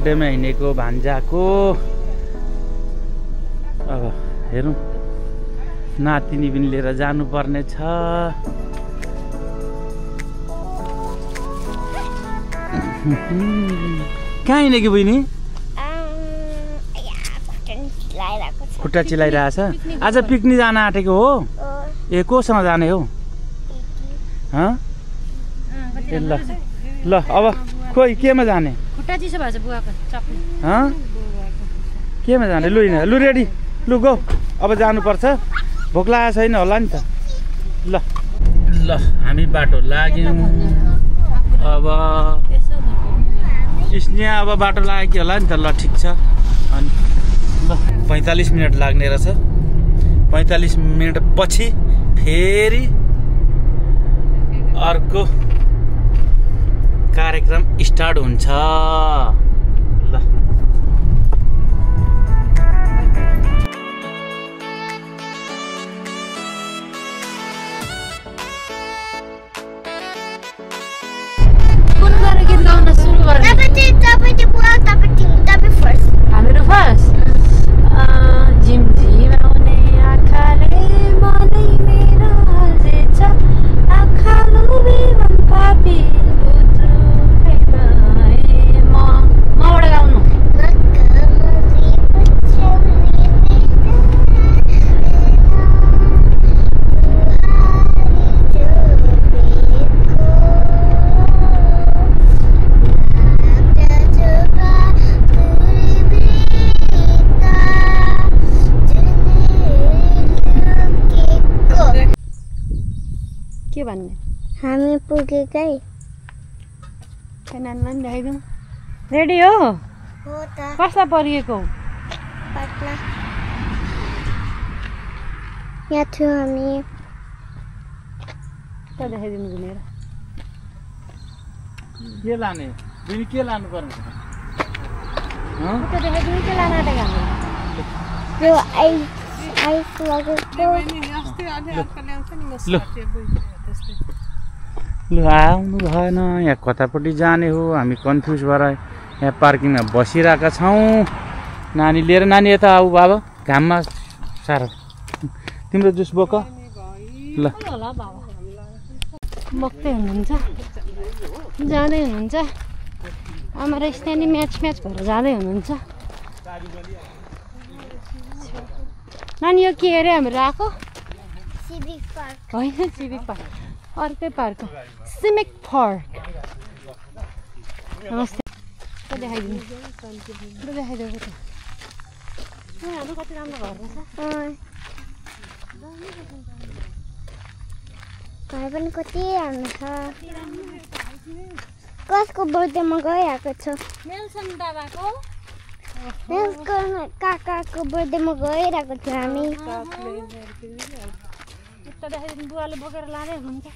बर्थडेमा हिँडेको भान्जाको अब हेरौँ नातिनी पनि लिएर जानुपर्ने छ। कहाँ हिँडेको बहिनी? खुट्टा चिलाइरहेछ। आज पिकनिक जान आँटेको हो? ए कोसँग जाने हो? ए ल ल अब खोइ केमा जाने? केमा जाने? लु हिँड, लु रेडी, लु गो। अब जानुपर्छ, भोक लागेको छैन होला नि त। ल ल हामी बाटो लाग्यौँ। अब स्नेहा अब बाटो लाग्यो कि होला नि त। ल ठिक छ। अनि ल 45 मिनट लाग्ने रहेछ। 45 मिनट पछि फेरि अर्को कार्यक्रम स्टार्ट हुन्छ। ल हामीहरू फर्स्ट झिमझिमाउने आँखाले मनै मेरो हल्झेछ, आँखालो बेमन पापी मबाट गाउनु। के भन्ने? हामी पुगेकै। नानीलाई पनि देखाइदिउँ। रेडी हो? हो त। कसलाई परिएको? पटना। यहाँ थियो हामी। त देखाइदिनु घुमेर। के लाने? बहिनी के लानु पर्ने? त्यो देखाइदिनु के लान आँटेको हामी? त्यो आइस लगेको। लु आउनु भएन। यहाँ कतापट्टि जाने हो? हामी कन्फ्युज भएर यहाँ पार्किङमा बसिरहेका छौँ। नानी लिएर। नानी यता आऊ बाबा, घाममा साह्रो। तिम्रो जुस बोक। ल बोक्दै हुनुहुन्छ, जाँदै हुनुहुन्छ। आमा र स्नेहा म्याच भएर जाँदै हुनुहुन्छ। नानी यो के अरे हाम्रो आएको? सिभिक पार्क होइन, सिभिक पार्क अर्कै पार्क हो, सिमिक पार्क। नमस्ते। देखाइदिनु, देखाइदिएको त। हाम्रो कति राम्रो घर रहेछ। घर पनि कति राम्रो छ। कसको बर्थडेमा गइरहेको छ? नेल्सन दादाको। काकाको बर्थडेमा गइरहेको थियो हामी। बुवाले बोकेर लाँदै हुनुहुन्छ।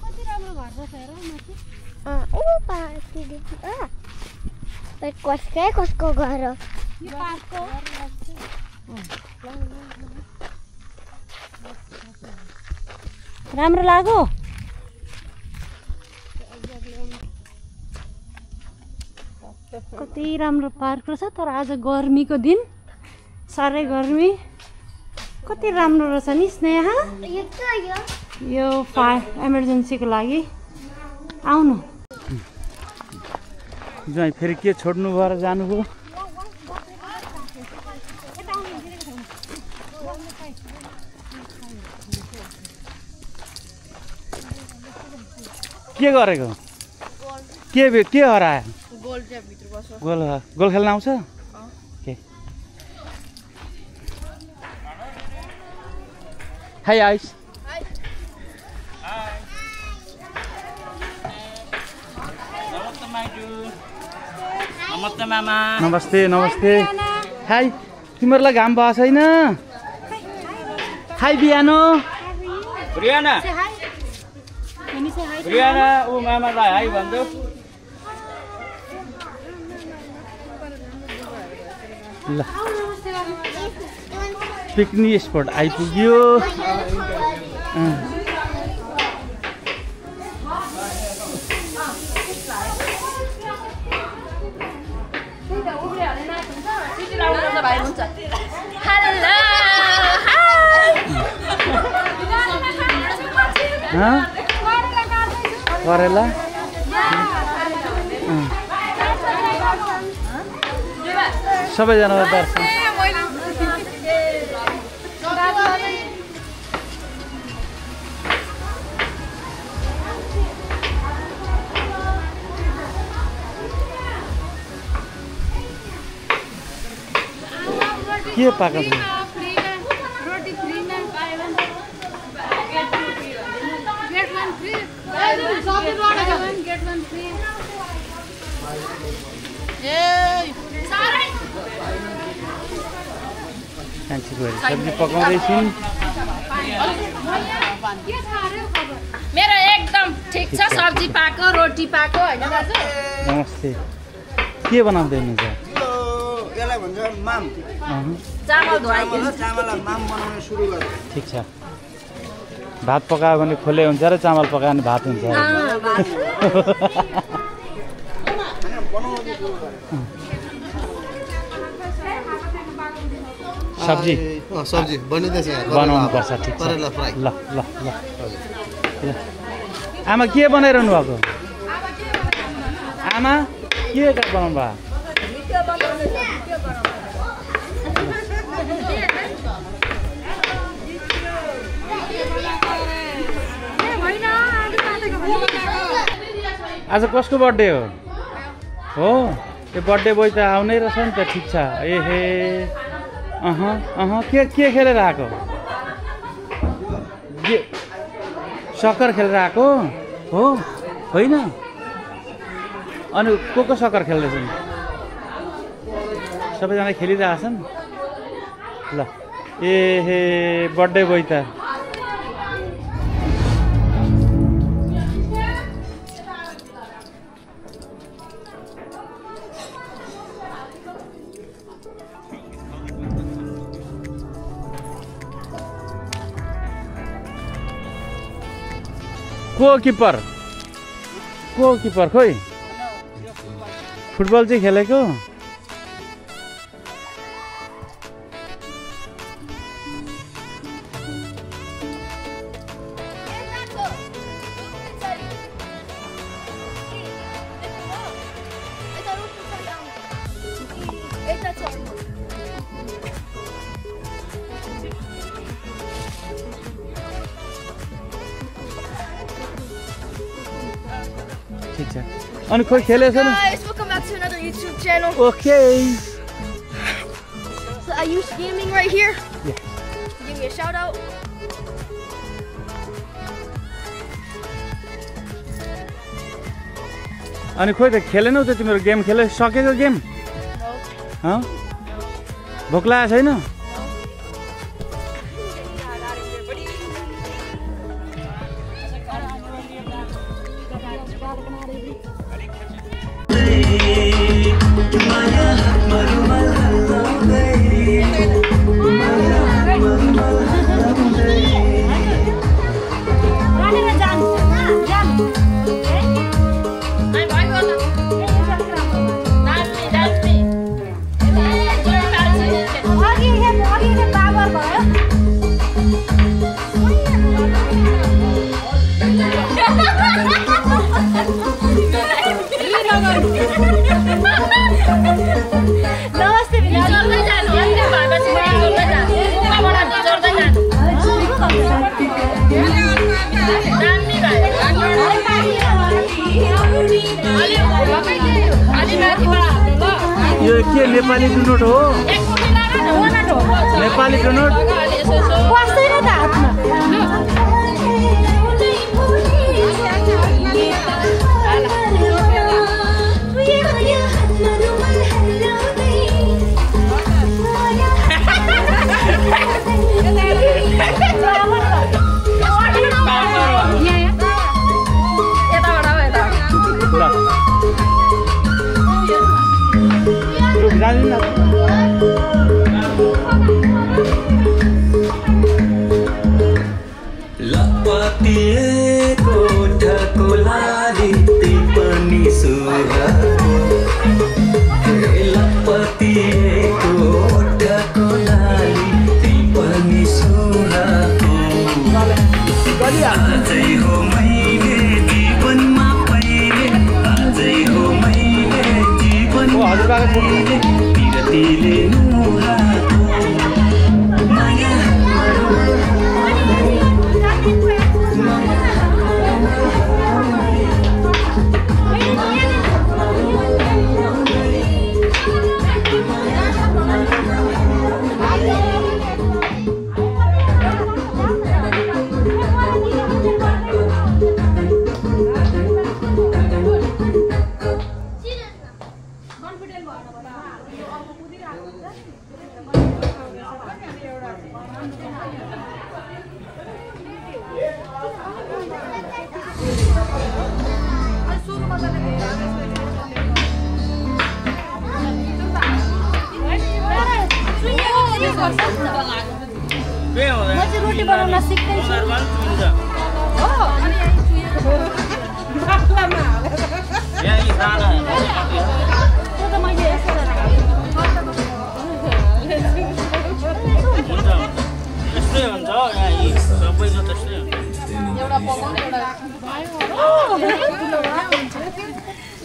कति राम्रो घर रहेछ हेर माथि। कसको घर हो? राम्रो लाग्यो। कति राम्रो पार्क रहेछ। तर आज गर्मीको दिन, साह्रै गर्मी। कति राम्रो रहेछ नि स्नेहा। यो फायर इमर्जेन्सीको लागि। आउनु। ज्वाइँ फेरि के छोड्नु भएर जानुभयो? के गरेको? के हरायो? गोल खेल्न आउँछ? High ice. नमस्ते नमस्ते। हाई, तिमीहरूलाई घाम भएको छैन? हाई बिहानो। रियाना ऊ मामालाई हाई भन्दो। ल पिकनिक स्पट आइपुग्यो। करेला सबैजना दर्शन के पाएको छ सब्जी पकाउँदैछन् मेरो एकदम ठिक छ सब्जी पाको रोटी पाको हैन दाजु नमस्ते के बनाउँदै हुनुहुन्छ यसलाई भन्छ माम चामल धोइ चामललाई माम बनाउन सुरु गर्छ ठिक छ भात पकायो भने खोले हुन्छ र चामल पकायो भने भात हुन्छ सब्जी सब्जी बनिँदैछ बनाउनु पर्छ ठिक छ करेला फ्राई ल ल ल आमा के बनाइरहनु भएको आमा के बनाउनु भयो आज कसको बर्थडे हो यो बर्थडे बोय त आउनै रहेछ नि त ठिक छ एहे के खेलेर आएको सक्कर खेलेर आएको हो होइन अनि को सक्कर खेल्दैछन् सबैजना खेलिरहेछन् ल एहे बर्थडे बोय त को किपर खोइ फुटबल चाहिँ खेलेको ठिक छ अनि खोइ खेलेछ न Guys, welcome back to another YouTube channel. Okay So are you gaming right here? Yeah. Give me a shout out. अनि खोइ त खेलेनौ त तिम्रो गेम खेले सकेको गेम भोक लागेको छैन यो के नेपाली डुनोट हो नेपाली डुनोट बस्दैन त हातमा Jai ho बनाउन सिक्दैछु त्यो त मैले यस्तै हुन्छ यहाँ यी सबैको त्यस्तै हुन्छ एउटा पकाउने एउटा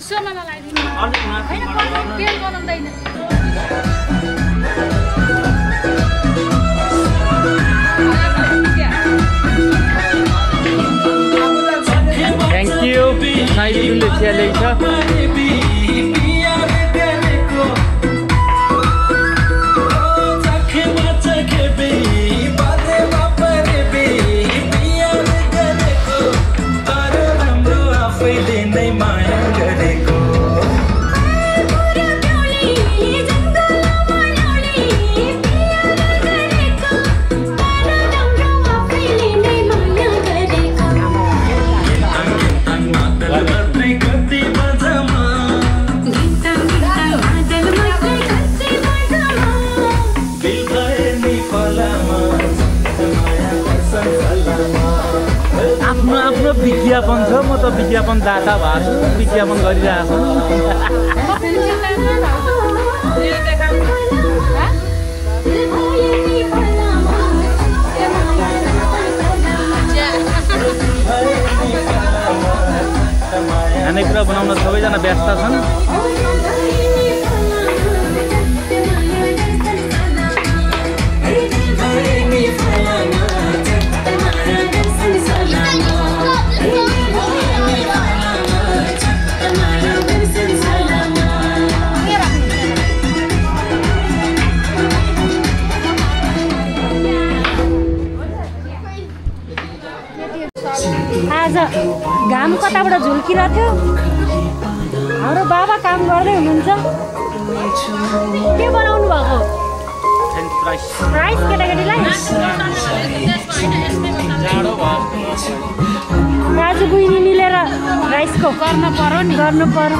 सुमला लगाइदिनु अलिक माथि तेल बनाउँदैन थ्याङ्क यू नाइले चिया ल्याइछ आफ्नो विज्ञापन छ म त विज्ञापन दाता भएको छु विज्ञापन गरिरहेको खानेकुरा बनाउन सबैजना व्यस्त छन् आज घाम कताबाट झुल्किरहेको थियो हाम्रो बाबा काम गर्दै हुनुहुन्छ के बनाउनु भएको राइस केटाकेटीलाई दाजु बहिनी मिलेर राइसको गर्नु पर्यो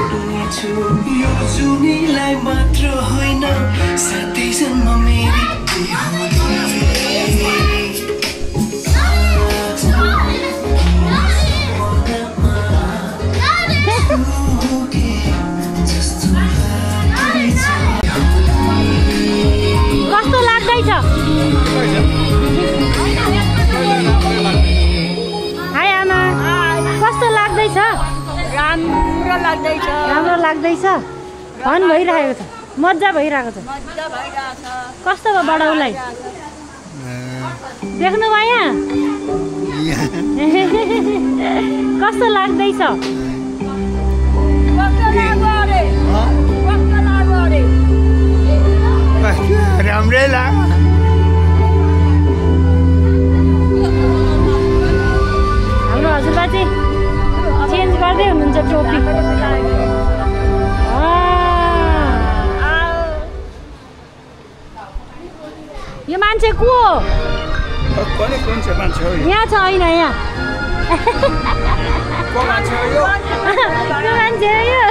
कस्तो लाग्दैछ हाय आमा कस्तो लाग्दैछ राम्रो लाग्दैछ फन भइरहेको छ मजा भइरहेको छ कस्तो भयो बडाउलाई देख्नु भयो कस्तो लाग्दैछ राम्रै लाग्यो हाम्रो हजुरबा चाहिँ चेन्ज गर्दै हुनुहुन्छ टोपी यो मान्छे को हो यहाँ छ होइन यहाँ मान्छे यो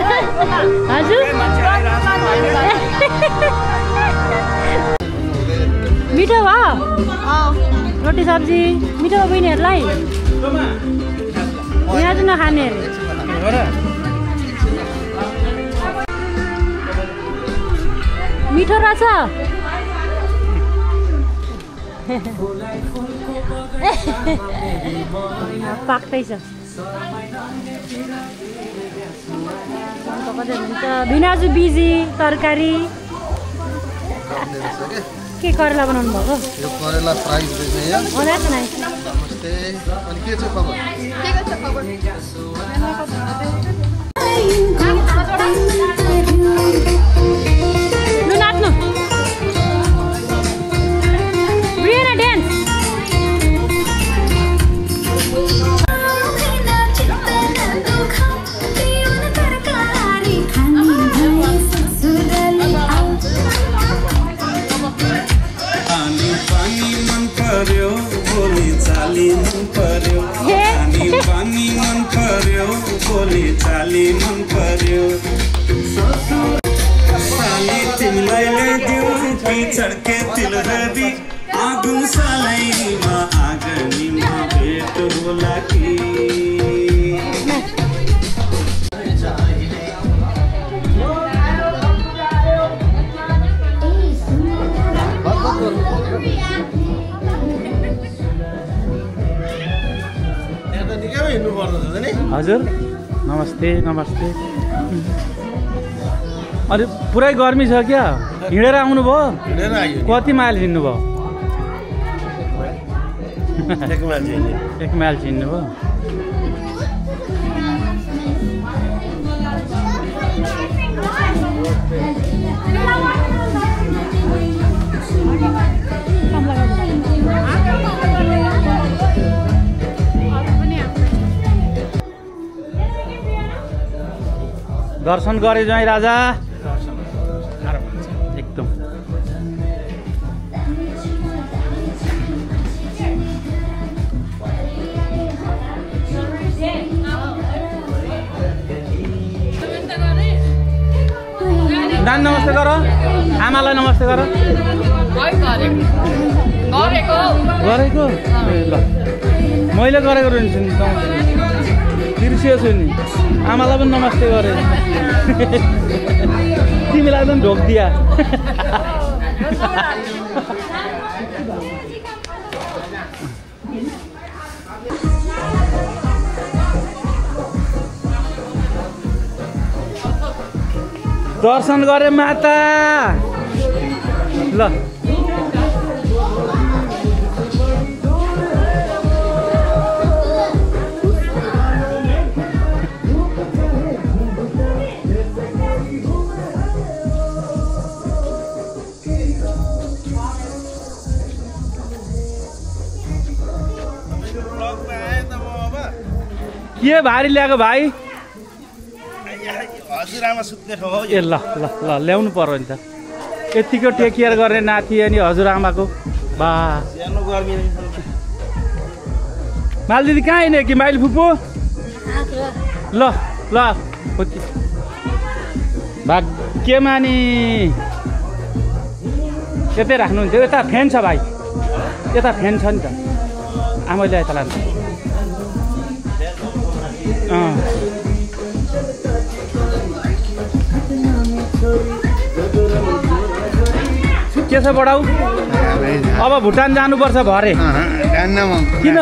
हजुर मिठो भयो रोटी सब्जी मिठो भयो बहिनीहरूलाई यहाँ चाहिँ नखाने अरे मिठो रहेछ पाक्दैछ भिनाजु बिजी तरकारी के करेला बनाउनु भएको यो करेला फ्राई हुँदैछ यहाँ नमस्ते अनि के छ खबर लु नाच्नु रियाना डान्स आगुसलैमा आगनीमा भेट होला कि हजुर नमस्ते नमस्ते अनि पुरै गर्मी छ क्या हिँडेर आउनुभयो कति माइल हिँड्नुभयो 1 माइल हिँड्नुभयो दर्शन गरे ज्वाइँ राजा एकदम दान नमस्ते गर आमालाई नमस्ते गर गरेको ल मैले गरेको रहेछ नि बिर्सिएछु नि आमालाई पनि नमस्ते गरे तिमीलाई पनि ढोकिदिया दर्शन गरे माता ल के भारी ल्याएको भाइ हजुरआमा सुत्ने ठाउँ हो ए ल ल ल ल्याउनु पर्यो नि त यतिको टेक केयर गर्ने नाति अनि हजुरआमाको बा सानो गर्मी माल दिदी कहाँ हिँड्यो कि माइल फुपू ल ल भाग्यमा नि यतै राख्नुहुन्थ्यो यता फ्यान छ भाइ यता फ्यान छ नि त आमाले यता लान्छ के छ बडाउ अब भुटान जानुपर्छ भरे किन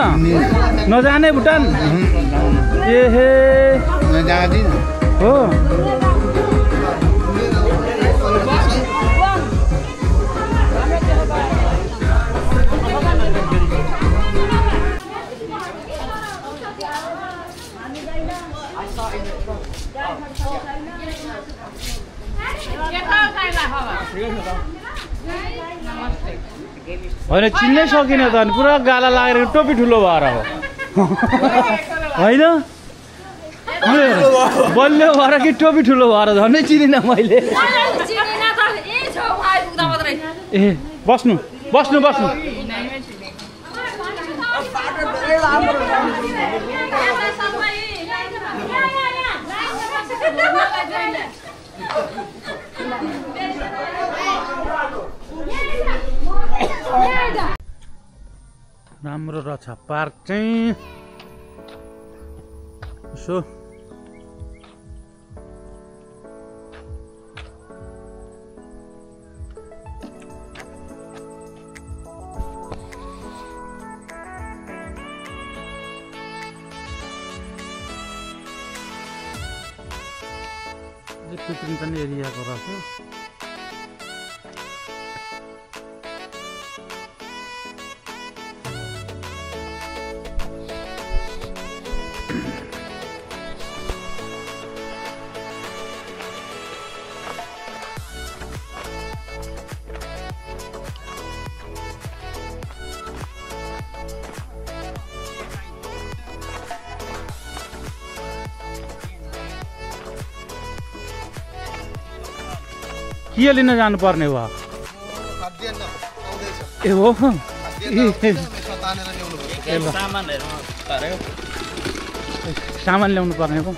नजाने भुटान ए हे हो होइन चिन्नै सकिन त अनि पुरा गाला लागेर टोपी ठुलो भएर हो होइन बलियो भएर कि टोपी ठुलो भएर झन्डै चिनिनँ मैले ए बस्नु बस्नु बस्नु राम्रो रहेछ पार्क चाहिँ यसो पितृ एरियाको रहेछ के लिन जानुपर्ने हो ए हो सामान ल्याउनु पर्ने हो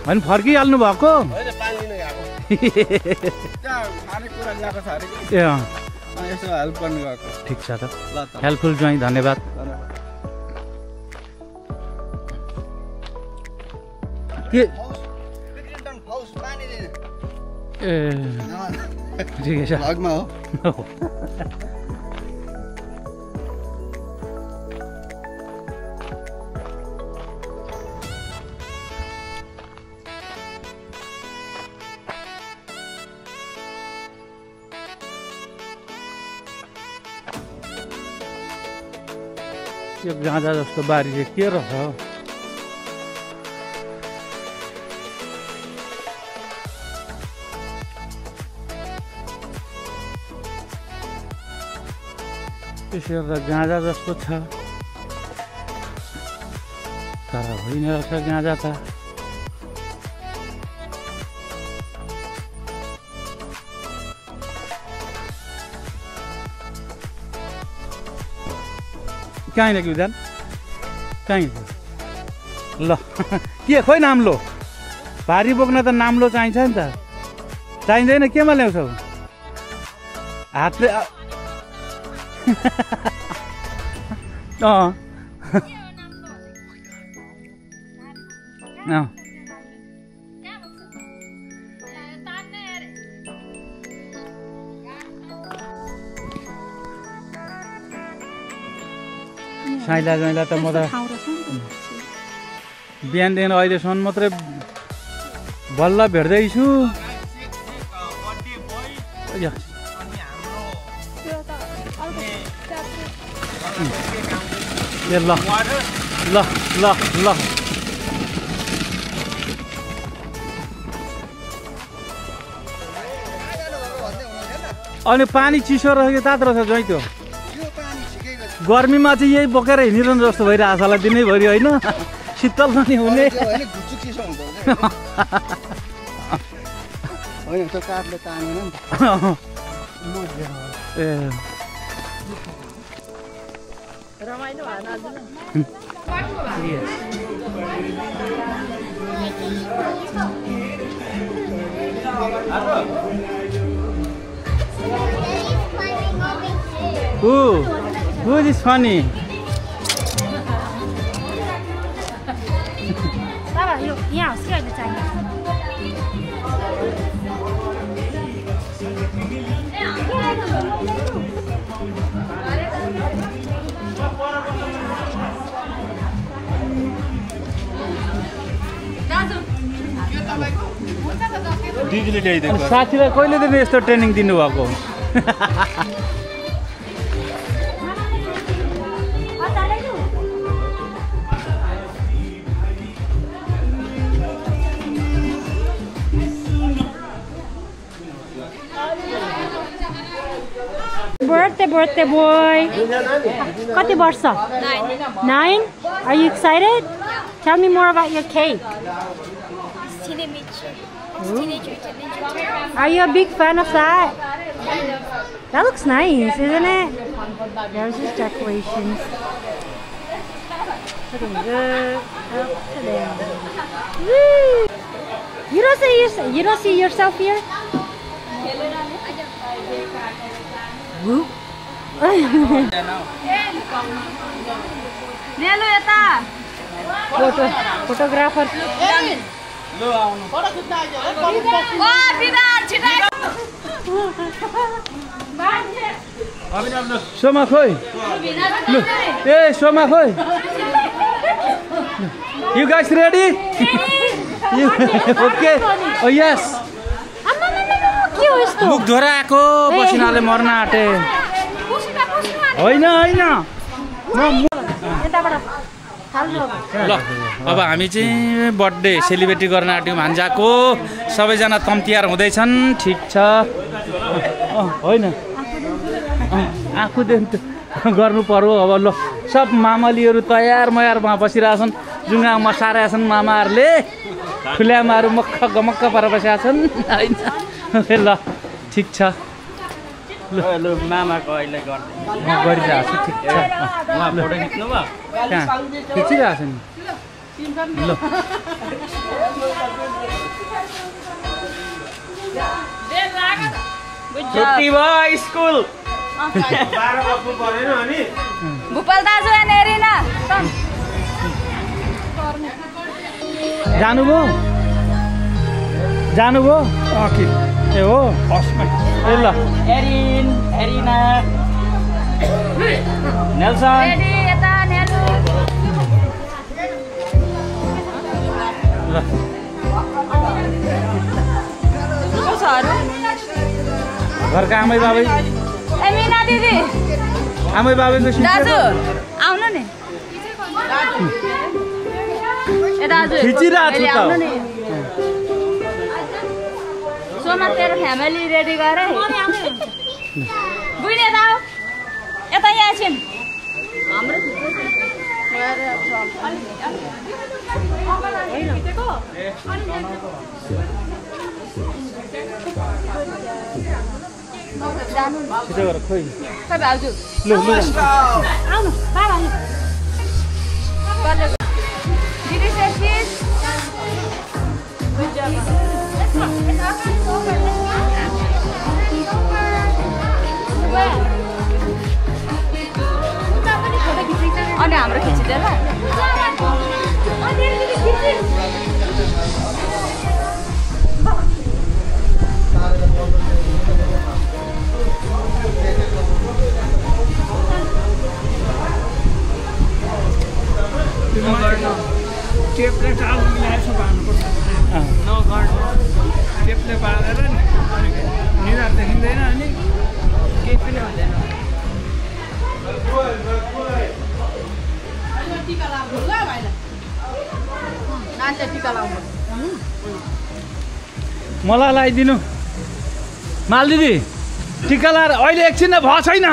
होइन फर्किहाल्नु भएको ए यसो हेल्प गर्नु गएको ठिक छ त ल त हेल्पफुल ज्वाइँ धन्यवाद के ए ठिकै छ भगमा हो यो गाँजा जस्तो बारी चाहिँ के रहेछ हौ यसो हेर्दा गाँजा जस्तो छ तर होइन रहेछ गाँजा त कहीँ न कि उदान कहीँ ल के खोइ नाम्लो भारी बोक्न त नाम्लो चाहिन्छ नि त चाहिँदैन केमा ल्याउँछौ हातले साइला जाइला त म त बिहानदेखि अहिलेसम्म मात्रै बल्ल भेट्दैछु ल ल ल ल अनि पानी चिसो रहेछ कि तातो रहेछ ज्वाइँ त्यो गर्मीमा चाहिँ यही बोकेर हिँडिरहनु जस्तो भइरहेको छ होला दिनैभरि होइन शीतल पनि हुने ए रमाइलो Who is funny? बाबा यो यहाँ होस् कि अहिले चाहिन्छ दिदीले ल्याइदिएको साथीलाई कहिलेदेखि यस्तो ट्रेनिङ दिनुभएको Birthday boy. Kati barsa? 9. Are you excited? Tell me more about your cake. Teenager. Are you a big fan of that? That looks nice, isn't it? There's his decorations. Looking good. Up to there. Woo! You don't see yourself here? Woo! Photographer. सोमा खोइ ए सोमा खोइ You guys ready? Okay. Oh yes. मुख धोराएको पसिनाले मर्न आँटे होइन ल अब हामी चाहिँ बर्थडे सेलिब्रेट गर्न आँट्यौँ भान्जाको सबैजना तम्तियार हुँदैछन् ठिक छ होइन आफूदेखि गर्नु पर्यो अब ल सब मामलीहरू तयार मयारमा बसिरहेछन् जुङ्गा मसारेका छन् मामाहरूले खुल्यामाहरू मक्ख गमक्क पारेर बसेका छन् होइन ल ठिक छ ल मामाको अहिले गरिरहेको छु ठिक छ फोटो खिच्नु भयो कहाँ खिचिरहेको छ नि ल छुट्टी भयो स्कुल भूपाल दाजु यहाँ हेरिन जानुभयो ए हो ए ल एरिना नेल्सन रेडी यता नेलु ल कसहरु घरका आमै बाबै ए मिना दिदी आमै बाबैको दाजु आउनु नि ए दाजु खिचिरहेको छु त आउनु नि सोमा तेरो फ्यामिली रेडी गरे बुझ्ने त यता यहाँ छिन् हाम्रो छिटो गर खोइ खै भाउजू लु आउनु बाबा दिदी सेफिस अनि हाम्रो खिचिदेला टेपले टाल मिलाएर बाँध्नुपर्छ नगर्नु टेपले बाँधेर नि निधार देखिँदैन अनि केही पनि हुँदैन मलाई लगाइदिनु माल दिदी टिका लाएर अहिले एकछिन भयो छैन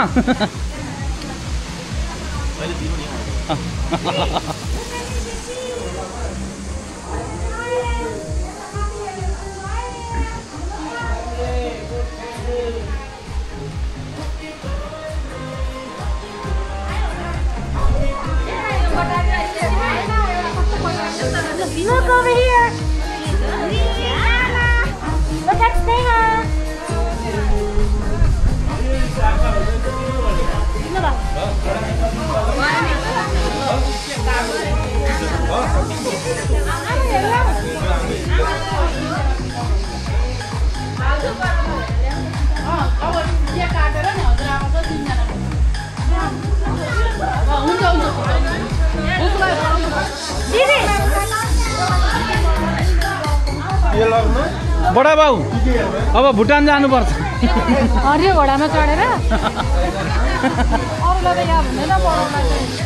Look over here. Look at Sneha. बडा बाउ अब भुटान जानुपर्छ हरियो घोडामा चढेर अरूलाई त यहाँ हुँदैन बडाउलाई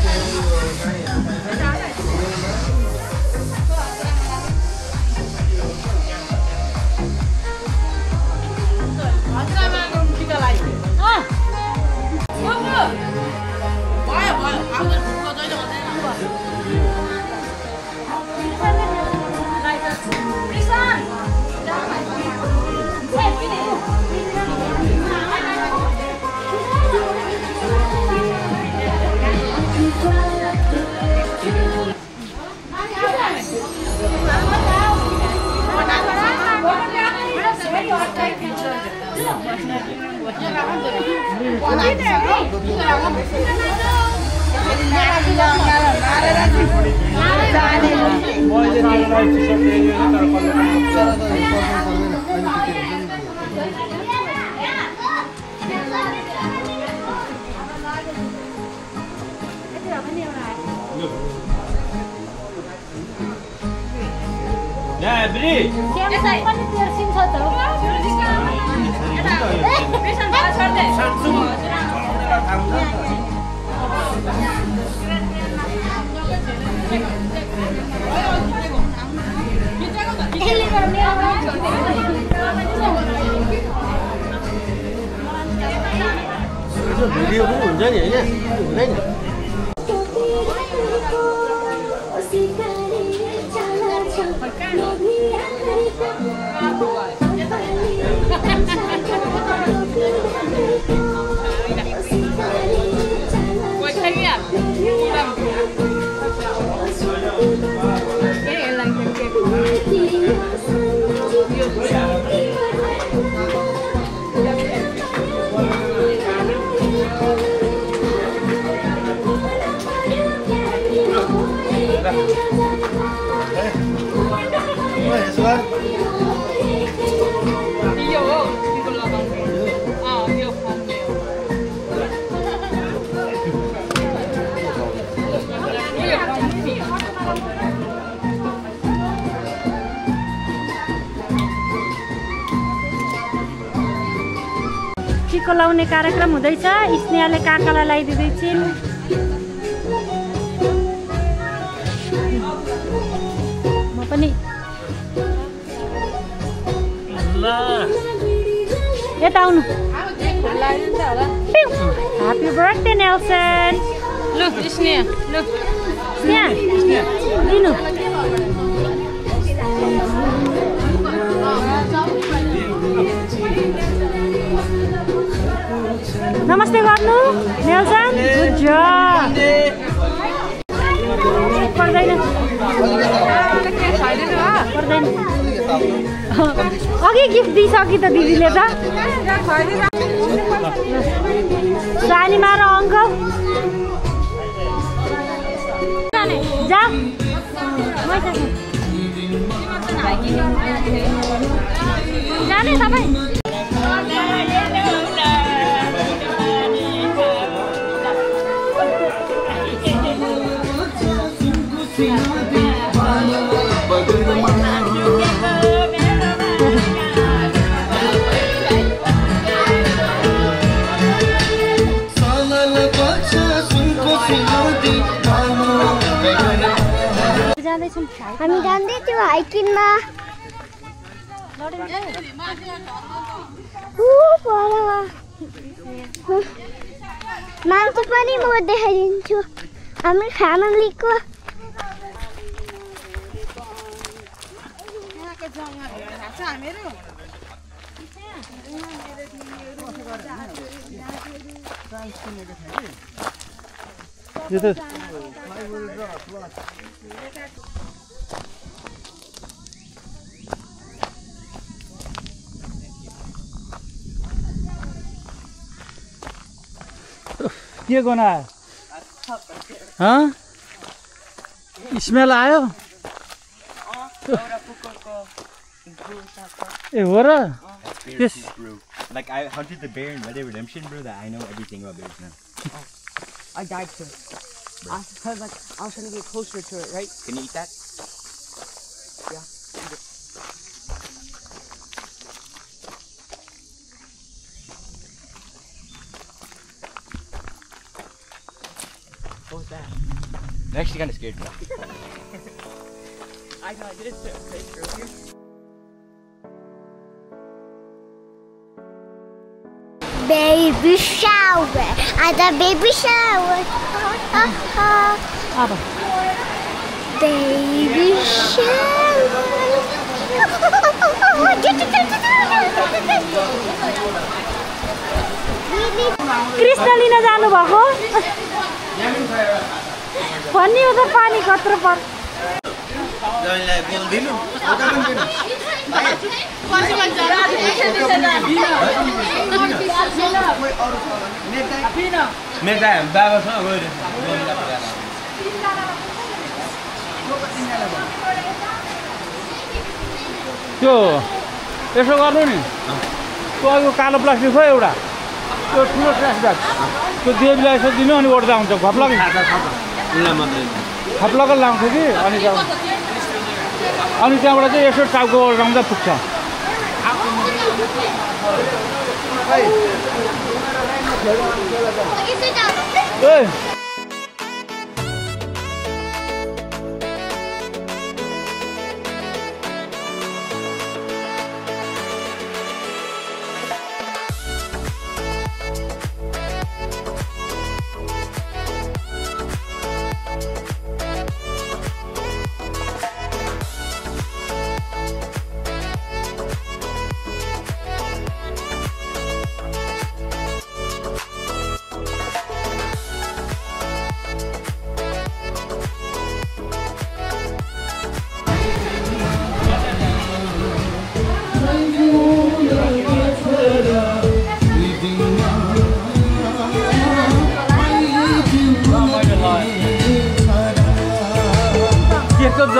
भिडियो पनि हुन्छ नि होइन हुँदैन sugar? यो हो तिम्रो लगाउने यो खाने टिको लाउने कार्यक्रम हुँदैछ स्नेहाले काकालाई लगाइदिँदैछिन् म पनि यता आउनु ह्यापी बर्थडे नेल्सन लु स्नेहा लु स्नेहा लिनु नमस्ते गर्नु नेल्सन गुड जब पर्दैन पर्दैन अघि गिफ्ट दिइसक्यो त दिदीले त सानीमा र अङ्कल जा जाने तपाईँ हामी जाँदै थियौँ हाइकिङमा मान्छे पनि म देखाइदिन्छु हाम्रो फ्यामिलीको के गर्नु आयो स्मेल आयो ए हो र Like I hunted the bear in Red Dead Redemption, bro. That I know everything about bears now. I died to it. Because like I was trying to get closer to it, right? Can you eat that? Yeah. What was that? It actually kind of scared me. I know I did it earlier. baby shower. At the baby shower. Baby shower. Krishna लिन जानु भएको भन्ने हो त पानी कत्रो पर्छ जैनलाई बोल्दिनु मेरा बाबासँग गएर त्यो यसो गर्नु नि त्यो अघिको कालो प्लास्टिक छ एउटा त्यो ठुलो ट्रास ब्याग त्यो देवीलाई यसो दिनु अनि ओर्दा हुन्छ घप्लग खप्लग लाउँछ कि अनि त्यहाँबाट चाहिँ यसो टाउको ओर्दाउँदा पुग्छ ए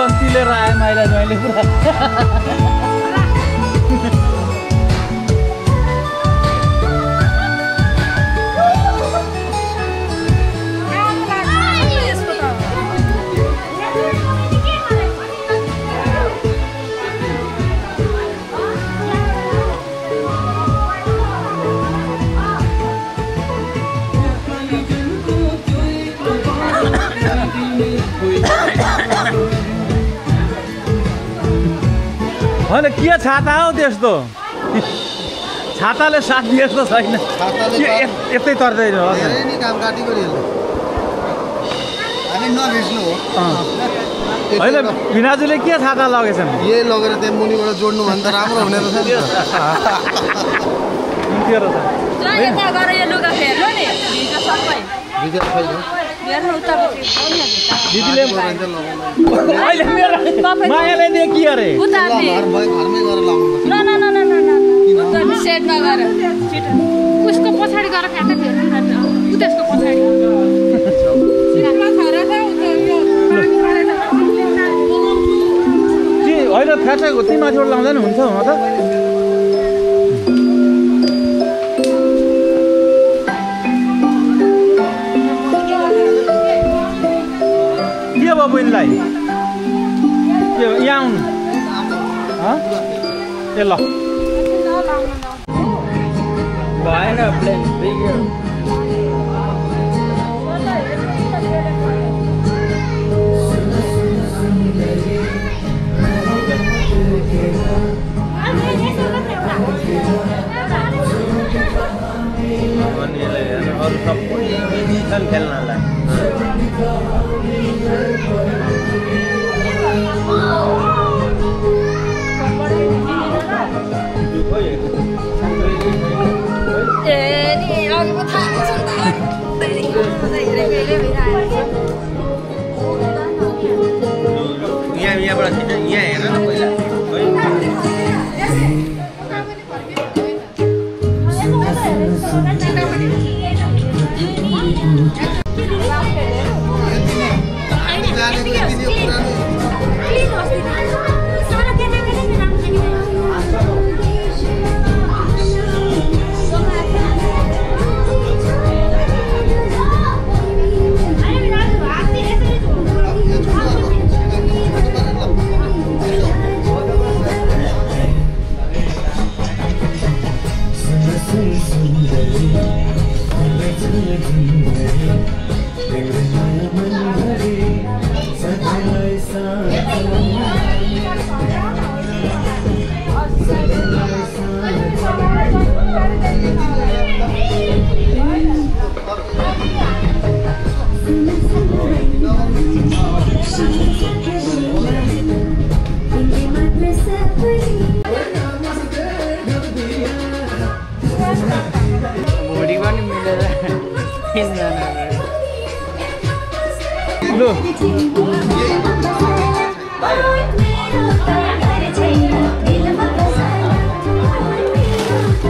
गन्ती लिएर आयो माइला ज्वाइँले पुरा होइन के छाता हो त्यस्तो छाताले साथ दिएको छैन यतै तर्दैन नि काम काटी गरिहाल्नु हामी नभिज्नु हो होइन बिनाजुले के छाता लगेछन् यही लगेर त्यहाँ मुनिबाट जोड्नु भन्दा राम्रो हुने रहेछ नि हुन्थ्यो र यता गएर यो लुगा फेर्नु नि भित्र सबै भित्र छैन हेर्नु उता दिदीले अहिले मेरो मायाले दिए के अरे उता घरमै गएर लाउनु न न न न न उता सेट नगर उसको पछाडी गएर फ्याक्का फेर्नु उ त्यसको पछाडी होइन फ्याटाको त्यही माथिबाट लाउँदा नि हुन्छ हुन त के भयो बहिनीलाई यहाँ आउनु ए ल भएन प्लेन बिग्यो अरू सबै छन् खेल्नलाई यहाँबाट छिटो यहाँ हेर न पहिला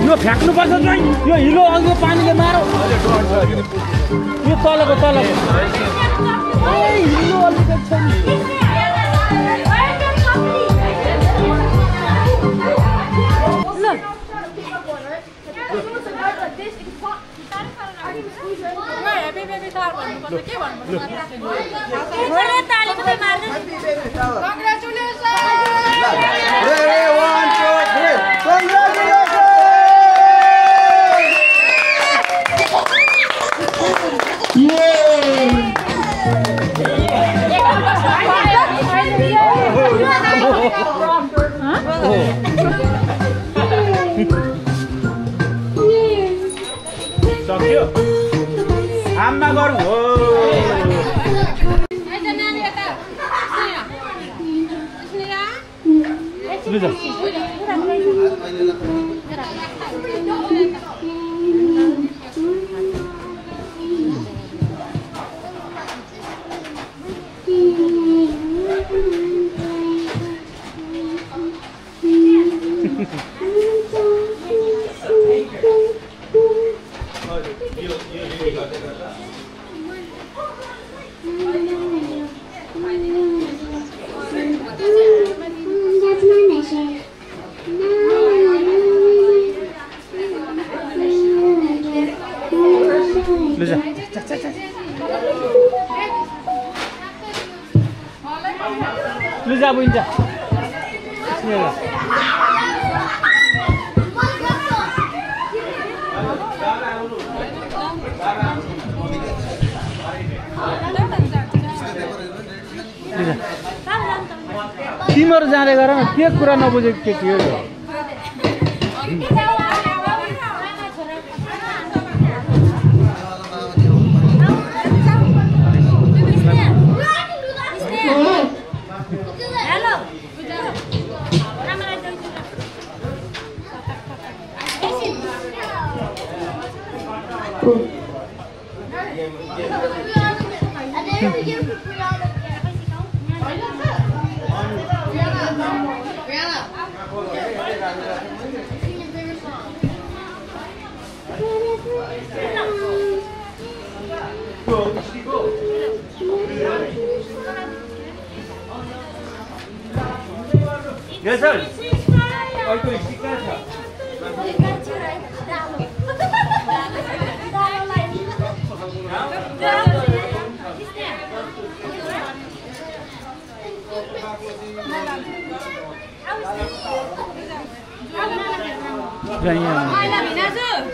यो फ्याक्नुपर्छ चाहिँ यो हिलो अघि पानीले मारो यो तलको हिलो अलिकति छ सक्यो आम्मा गरौँ हो बुझ्छ तिमीहरू जाँदै गर न के कुरा नबुझेको के थियो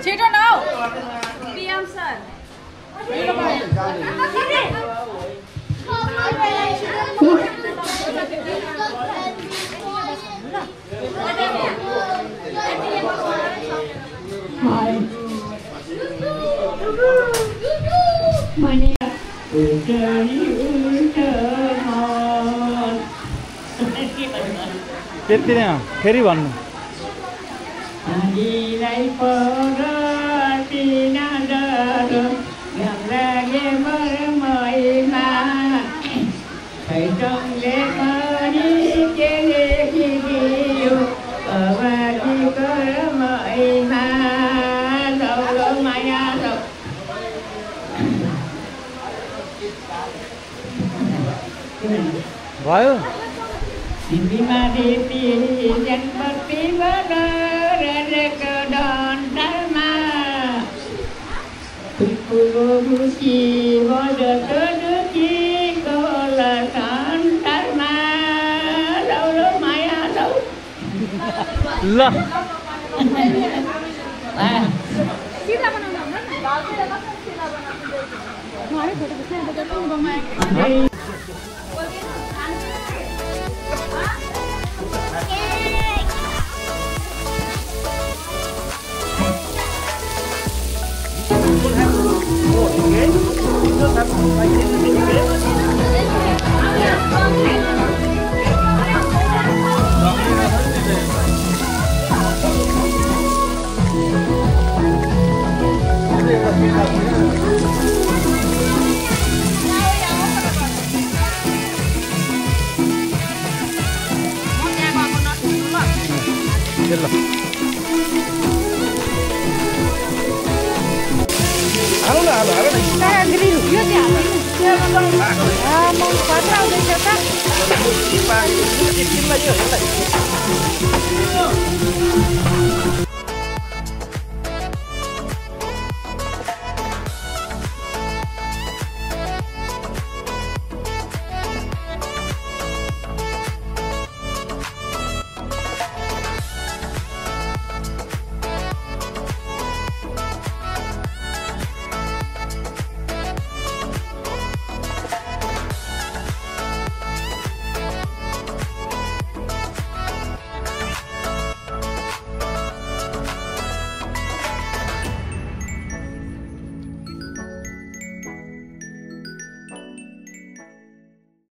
छिटो न PM सर त्यति नै हो फेरि भन्नु भयो ल म